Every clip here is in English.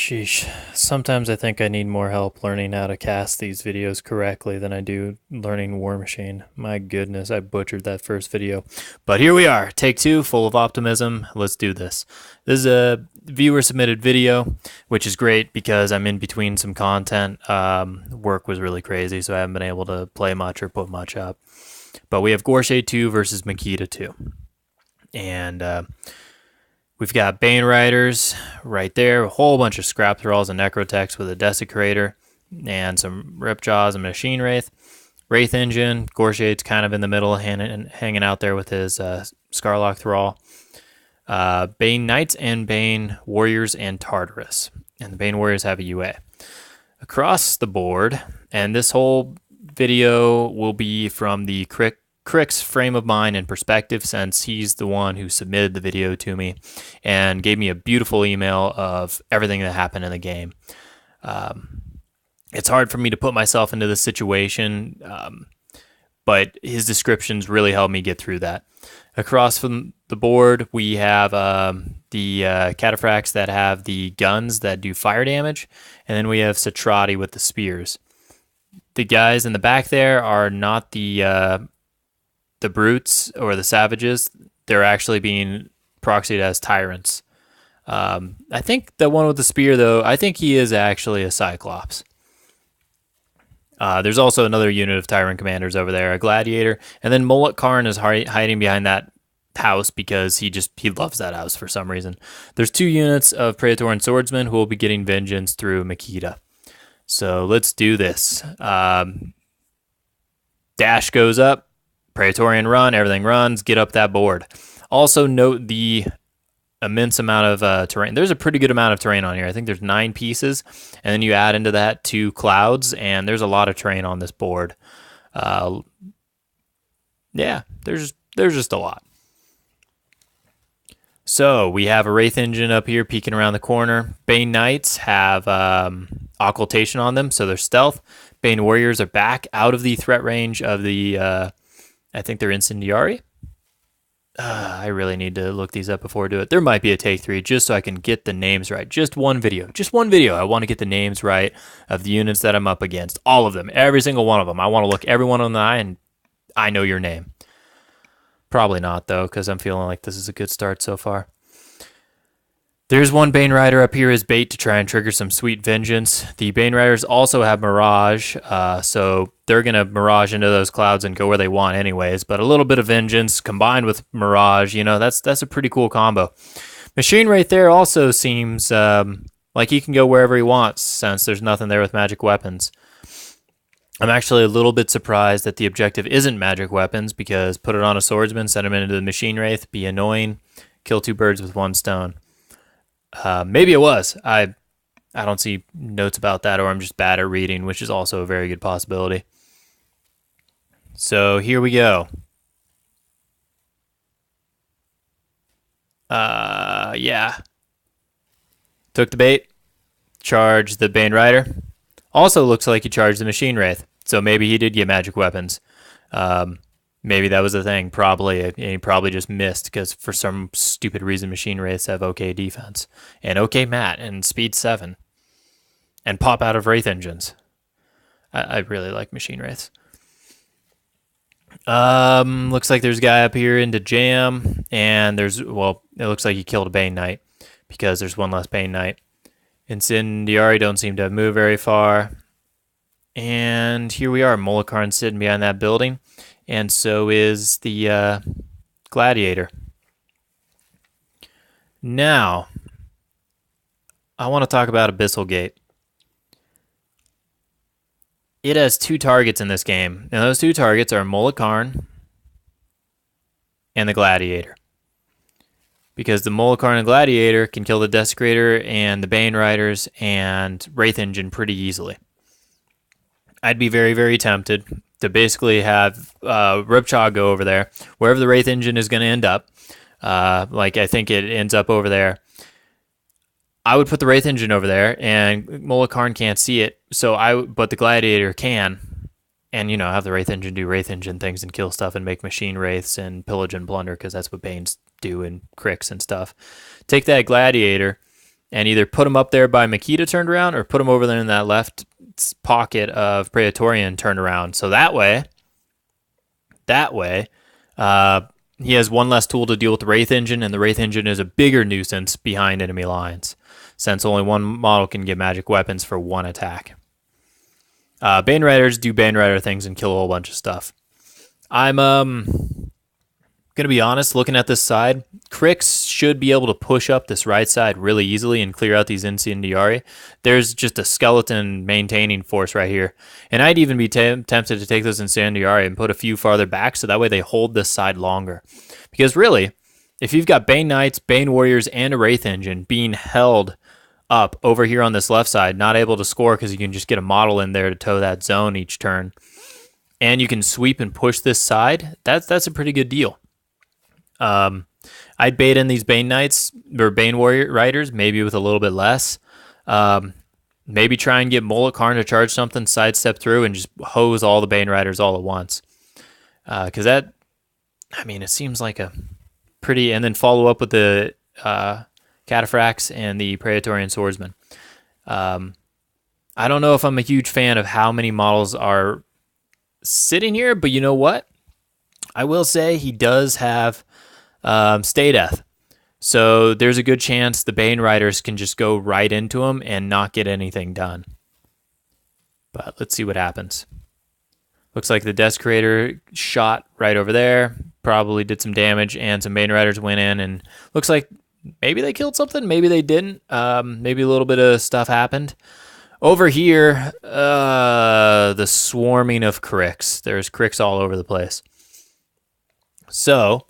Sheesh. Sometimes I think I need more help learning how to cast these videos correctly than I do learning Warmachine. My goodness, I butchered that first video. But here we are, take two, full of optimism. Let's do this. This is a viewer submitted video, which is great because I'm in between some content. Work was really crazy, so I haven't been able to play much or put much up. But we have Goreshade 2 versus Makeda 2. And we've got Bane Riders right there, a whole bunch of scrap thralls and Necrotechs with a Desecrator, and some Ripjaws and Machine Wraithe Engine. Goreshade's kind of in the middle, hanging out there with his Skarlock Thrall. Bane Knights and Bane Warriors and Tarturus. And the Bane Warriors have a UA. Across the board, and this whole video will be from the Crick's frame of mind and perspective, since he's the one who submitted the video to me and gave me a beautiful email of everything that happened in the game. It's hard for me to put myself into this situation, but his descriptions really helped me get through that. Across from the board, we have the Cataphracts that have the guns that do fire damage, and then we have Cetrati with the spears. The guys in the back there are not the brutes or the savages. They're actually being proxied as tyrants. I think the one with the spear, though, I think he is actually a Cyclops. There's also another unit of Tyrant Commanders over there, a Gladiator, and then Molik Karn is hiding behind that house because he loves that house for some reason. There's 2 units of Praetorian Swordsmen who will be getting vengeance through Makeda. So let's do this. Dash goes up, Praetorian run, everything runs, get up that board. Also note the immense amount of terrain. There's a pretty good amount of terrain on here. I think there's 9 pieces, and then you add into that 2 clouds, and there's a lot of terrain on this board. Yeah, there's just a lot. So we have a Wraithe Engine up here peeking around the corner. Bane Knights have occultation on them, so they're stealth. Bane Warriors are back out of the threat range of the, I think they're Incindiarii. I really need to look these up before I do it. There might be a take 3 just so I can get the names right. Just one video. I want to get the names right of the units that I'm up against. All of them. Every single one of them. I want to look everyone in the eye and I know your name. Probably not, though, because I'm feeling like this is a good start so far. There's one Bane Rider up here as bait to try and trigger some sweet vengeance. The Bane Riders also have Mirage, so they're going to Mirage into those clouds and go where they want anyways. But a little bit of vengeance combined with Mirage, that's a pretty cool combo. Machine right there also seems like he can go wherever he wants, since there's nothing there with magic weapons. I'm actually a little bit surprised that the objective isn't magic weapons, because put it on a swordsman, send him into the Machine Wraith, be annoying, kill 2 birds with 1 stone. Maybe it was. I don't see notes about that, or I'm just bad at reading, which is also a very good possibility. So here we go. Yeah. Took the bait. Charged the Bane Rider. Also looks like he charged the Machine Wraith, so maybe he did get magic weapons. Maybe that was the thing. Probably, and he probably just missed because for some stupid reason, Machine Wraiths have okay defense and okay mat and speed 7, and pop out of Wraithe Engines. I really like Machine Wraiths. Looks like there's a guy up here into jam, and it looks like he killed a Bane Knight because there's one less Bane Knight. Incindiarii don't seem to have moved very far. And here we are, Molik Karn sitting behind that building. And so is the Gladiator. Now, I want to talk about Abyssal Gate. It has 2 targets in this game. And those 2 targets are Molik Karn and the Gladiator. Because the Molik Karn and Gladiator can kill the Desecrator and the Bane Riders and Wraithe Engine pretty easily. I'd be very, very tempted to basically have Ripjaw go over there, wherever the Wraithe Engine is going to end up. Like I think it ends up over there. I would put the Wraithe Engine over there, and Molik Karn can't see it, but the Gladiator can, and have the Wraithe Engine do Wraithe Engine things and kill stuff and make Machine Wraiths and pillage and plunder, because that's what Banes do in Cricks and stuff. Take that Gladiator and either put him up there by Makeda turned around or put him over there in that left pocket of Praetorian turned around. So that way, he has one less tool to deal with the Wraithe Engine, and the Wraithe Engine is a bigger nuisance behind enemy lines, since only one model can get magic weapons for one attack. Bane Riders do Bane Rider things and kill a whole bunch of stuff. I'm gonna be honest, looking at this side, Crix should be able to push up this right side really easily and clear out these Incindiarii. There's just a skeleton maintaining force right here. And I'd even be tempted to take those Incindiarii and put a few farther back so that way they hold this side longer. Because really, if you've got Bane Knights, Bane Warriors, and a Wraithe Engine being held up over here on this left side, not able to score because you can just get a model in there to tow that zone each turn, and you can sweep and push this side, that's a pretty good deal. I'd bait in these Bane Knights or Bane Warrior Riders, maybe with a little bit less. Maybe try and get Molik Karn to charge something, sidestep through, and just hose all the Bane Riders all at once. Because it seems like a pretty... And then follow up with the Cataphracts and the Praetorian Swordsmen. I don't know if I'm a huge fan of how many models are sitting here, but you know what? I will say he does have stay death. So there's a good chance the Bane Riders can just go right into him and not get anything done. But let's see what happens. Looks like the Desecrator shot right over there. Probably did some damage, and some Bane Riders went in, and looks like maybe they killed something, maybe they didn't. Maybe a little bit of stuff happened. Over here, the swarming of Crix. There's Crix all over the place. So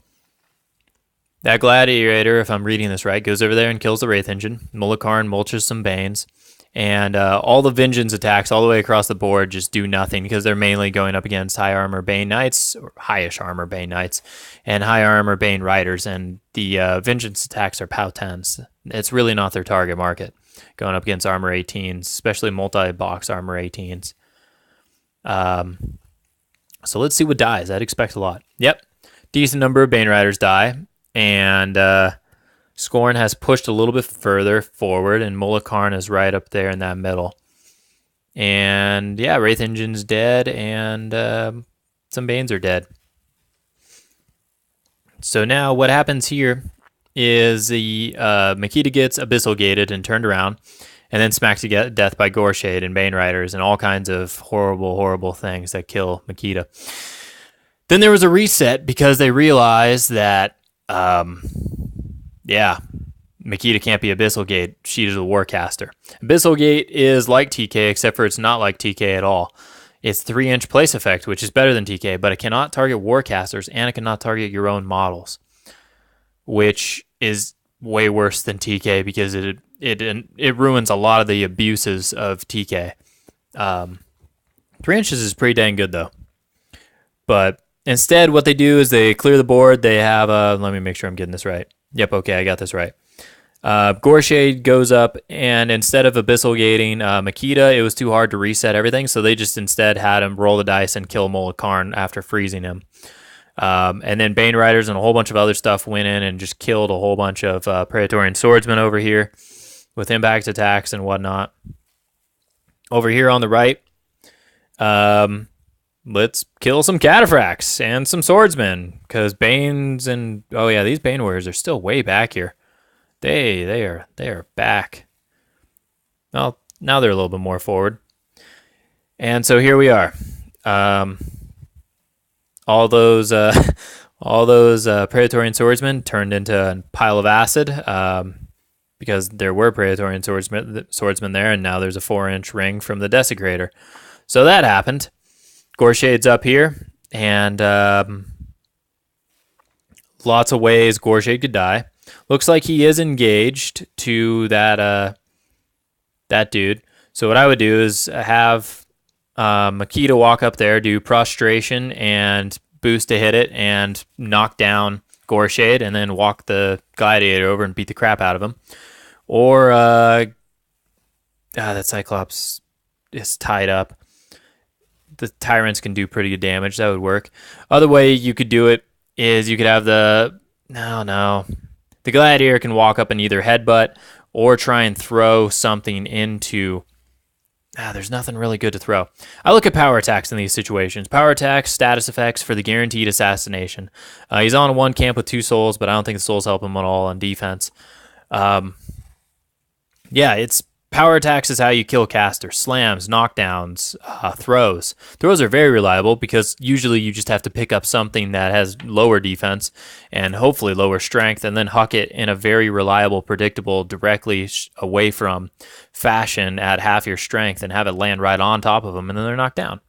that Gladiator, if I'm reading this right, goes over there and kills the Wraithe Engine. Molik Karn mulches some Banes. And all the Vengeance attacks all the way across the board just do nothing because they're mainly going up against high armor Bane Knights, or highish armor Bane Knights, and high armor Bane Riders. And the Vengeance attacks are POW 10s. It's really not their target market, going up against armor 18s, especially multi-box armor 18s. So let's see what dies. I'd expect a lot. Yep. Decent number of Bane Riders die. And Skorne has pushed a little bit further forward, and Molik Karn is right up there in that middle. And yeah, Wraithe Engine's dead, and some Banes are dead. So now what happens here is the Makeda gets Abyssal Gated and turned around, and then smacked to death by Goreshade and Bane Riders and all kinds of horrible, horrible things that kill Makeda. Then there was a reset because they realized that Makeda can't be Abyssal Gate. She is a Warcaster. Abyssal Gate is like TK, except for it's not like TK at all. It's 3-inch place effect, which is better than TK, but it cannot target Warcasters, and it cannot target your own models, which is way worse than TK because it ruins a lot of the abuses of TK. 3 inches is pretty dang good, though. But instead, what they do is they clear the board. They have let me make sure I'm getting this right. Yep, okay, I got this right. Goreshade goes up, and instead of Abyssal Gating Makeda, it was too hard to reset everything, so they just instead had him roll the dice and kill Molik Karn after freezing him. And then Bane Riders and a whole bunch of other stuff went in and just killed a whole bunch of Praetorian Swordsmen over here with impact attacks and whatnot. Over here on the right, let's kill some Cataphracts and some Swordsmen, because Banes and... Oh yeah, these Bane Warriors are still way back here. They are back. Well, now they're a little bit more forward. And so here we are. All those Praetorian Swordsmen turned into a pile of acid because there were Praetorian Swordsmen there, and now there's a 4-inch ring from the Desecrator. So that happened. Goreshade's up here, and lots of ways Goreshade could die. Looks like he is engaged to that dude. So what I would do is have Makeda walk up there, do prostration and boost to hit it, and knock down Goreshade, and then walk the Gladiator over and beat the crap out of him. Or that Cyclops is tied up. The Tyrants can do pretty good damage. That would work. Other way you could do it is you could have the Gladiator can walk up and either headbutt or try and throw something into... there's nothing really good to throw. I look at power attacks in these situations. Power attacks, status effects for the guaranteed assassination. He's on one camp with 2 souls, but I don't think the souls help him at all on defense. It's power attacks is how you kill casters. Slams, knockdowns, throws. Throws are very reliable because usually you just have to pick up something that has lower defense and hopefully lower strength and then huck it in a very reliable, predictable, directly away from fashion at half your strength and have it land right on top of them, and then they're knocked down.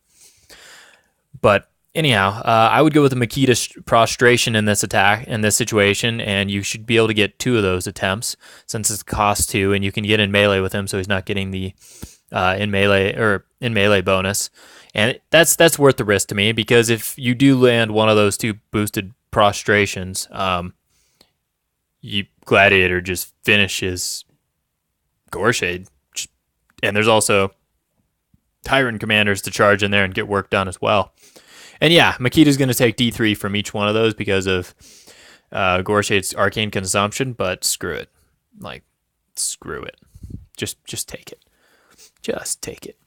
But anyhow, I would go with the Makeda prostration in this attack, in this situation, and you should be able to get 2 of those attempts since it's cost 2, and you can get in melee with him, so he's not getting the in melee bonus, and that's worth the risk to me, because if you do land one of those 2 boosted prostrations, Gladiator just finishes Goreshade, and there's also Tyrant Commanders to charge in there and get work done as well. And yeah, Makeda's going to take D3 from each one of those because of Goreshade's arcane consumption, but screw it. Like, screw it. Just take it. Just take it.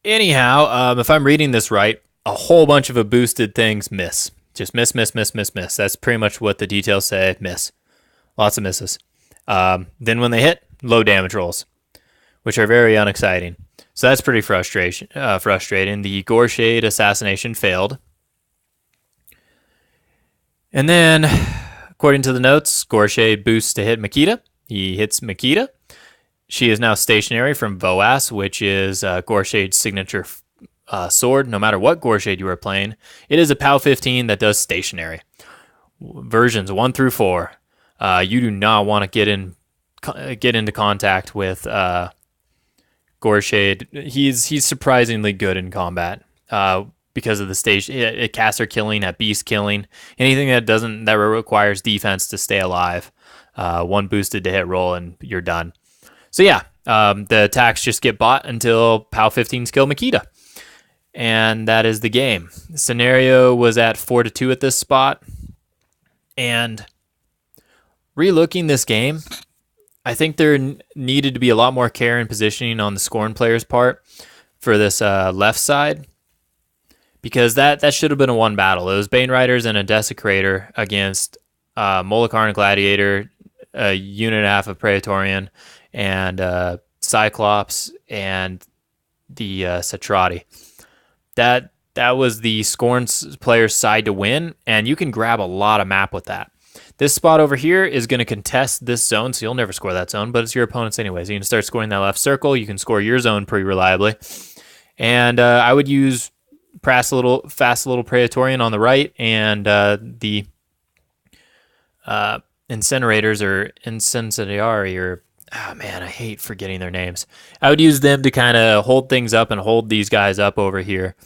Anyhow, if I'm reading this right, a whole bunch of boosted things miss. Just miss. That's pretty much what the details say. Miss. Lots of misses. Then when they hit, low damage rolls, which are very unexciting. So that's pretty frustrating. The Goreshade assassination failed. And then, according to the notes, Goreshade boosts to hit Makeda. He hits Makeda. She is now stationary from Voas, which is Goreshade's signature sword. No matter what Goreshade you are playing, it is a POW 15 that does stationary. Versions 1 through 4. You do not want to get into contact with Goreshade. He's surprisingly good in combat because of the station, caster killing, at beast killing, anything that requires defense to stay alive. 1 boosted to hit roll and you're done. So yeah, the attacks just get bought until POW 15s kill Makeda, and that is the game. The scenario was at 4-2 at this spot, and relooking this game, I think there needed to be a lot more care and positioning on the Skorne player's part for this left side, because that should have been a 1 battle. It was Bane Riders and a Desecrator against Molik Karn Gladiator, a unit and a half of Praetorian, and Cyclops and the Cetrati. That was the Skorne player's side to win, and you can grab a lot of map with that. This spot over here is going to contest this zone, so you'll never score that zone, but it's your opponent's anyways. You can start scoring that left circle. You can score your zone pretty reliably. And I would use fast little Praetorian on the right, and the Incinerators or Incindiarii, or I hate forgetting their names. I would use them to kind of hold things up and hold these guys up over here,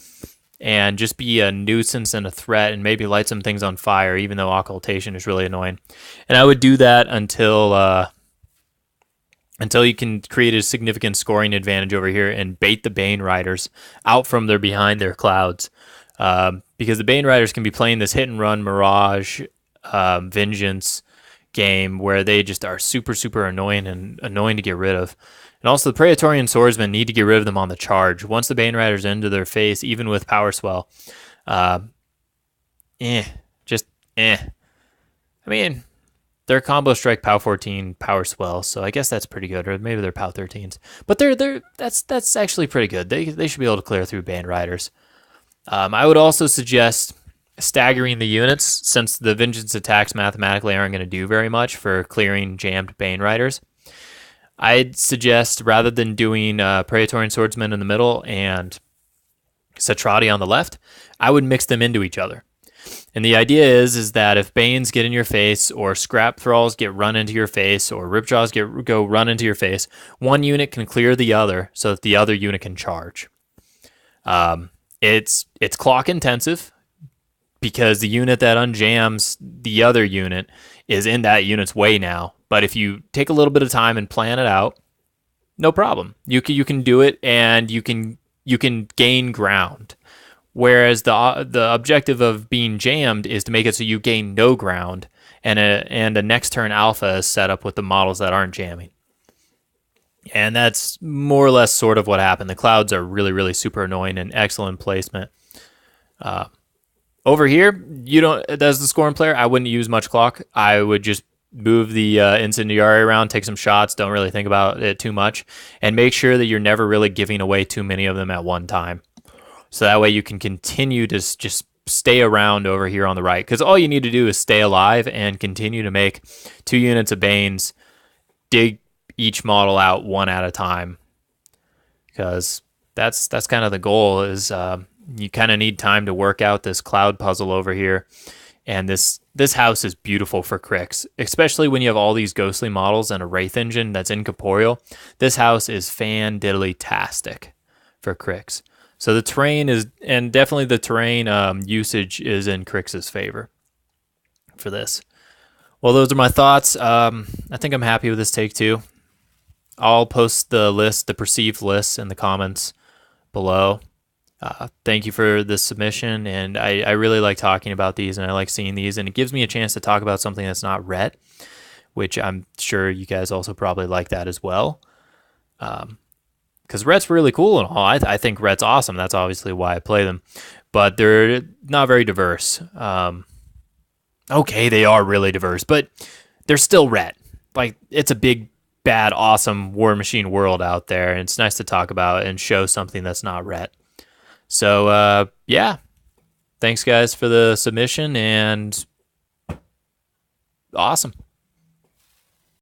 and just be a nuisance and a threat, and maybe light some things on fire, even though occultation is really annoying. And I would do that until you can create a significant scoring advantage over here and bait the Bane Riders out from behind their clouds. Because the Bane Riders can be playing this hit and run Mirage Vengeance game where they just are super, super annoying to get rid of. And also, the Praetorian Swordsmen need to get rid of them on the charge. Once the Bane Riders into their face, even with Power Swell, I mean, they're Combo Strike, POW 14, Power Swell, so I guess that's pretty good. Or maybe they're POW 13s, but that's actually pretty good. They should be able to clear through Bane Riders. I would also suggest staggering the units, since the Vengeance attacks mathematically aren't going to do very much for clearing jammed Bane Riders. I'd suggest, rather than doing Praetorian Swordsmen in the middle and Cetrati on the left, I would mix them into each other. And the idea is that if Banes get in your face, or Scrap Thralls get run into your face, or Ripjaws go run into your face, one unit can clear the other so that the other unit can charge. It's clock intensive, because the unit that unjams the other unit is in that unit's way now. But if you take a little bit of time and plan it out, no problem. You can do it, and you can gain ground. Whereas the objective of being jammed is to make it so you gain no ground and a next turn alpha is set up with the models that aren't jamming. And that's more or less sort of what happened. The clouds are really, really super annoying and excellent placement. Over here, you don't, as the Skorne player, I wouldn't use much clock. I would just move the Incendiarii around, take some shots, don't really think about it too much, and make sure that you're never really giving away too many of them at one time. So that way you can continue to just stay around over here on the right. Because all you need to do is stay alive and continue to make 2 units of Banes, dig each model out one at a time. Because that's kind of the goal, is you kind of need time to work out this cloud puzzle over here. And this house is beautiful for Crix, especially when you have all these ghostly models and a Wraithe Engine that's incorporeal. This house is fan-diddly-tastic for Crix. So the terrain is, and definitely the terrain usage is in Crix's favor for this. Well, those are my thoughts. I think I'm happy with this take too. I'll post the list, the perceived list, in the comments below. Thank you for this submission, and I really like talking about these, and I like seeing these, and it gives me a chance to talk about something that's not Ret, which I'm sure you guys also probably like that as well. Because Ret's really cool and all. I think Ret's awesome. That's obviously why I play them. But they're not very diverse. Okay, they are really diverse, but they're still Ret. Like, it's a big, bad, awesome Warmachine world out there, and it's nice to talk about and show something that's not Ret. So, yeah. Thanks, guys, for the submission, and awesome.